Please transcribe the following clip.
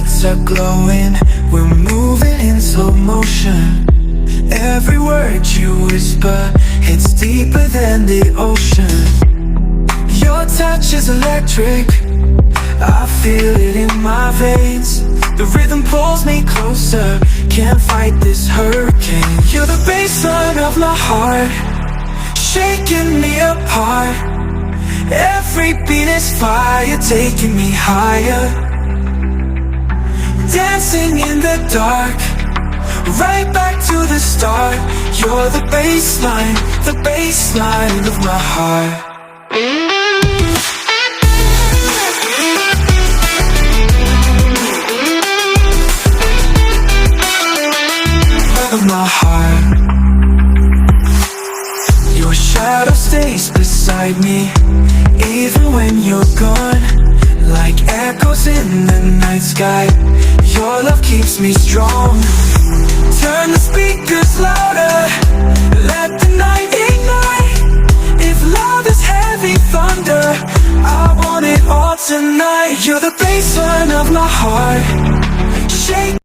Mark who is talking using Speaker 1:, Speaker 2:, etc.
Speaker 1: lights are glowing, we're moving in slow motion. Every word you whisper hits deeper than the ocean. Your touch is electric, I feel it in my veins. The rhythm pulls me closer, can't fight this hurricane. You're the baseline of my heart, shaking me apart. Every beat is fire, taking me higher. Dancing in the dark, right back to the start. You're the baseline of my heart. Of my heart. Your shadow stays beside me, even when you're gone. Like echoes in the night sky, your love keeps me strong. Turn the speakers louder, let the night ignite. If love is heavy thunder, I want it all tonight. You're the baseline of my heart, shake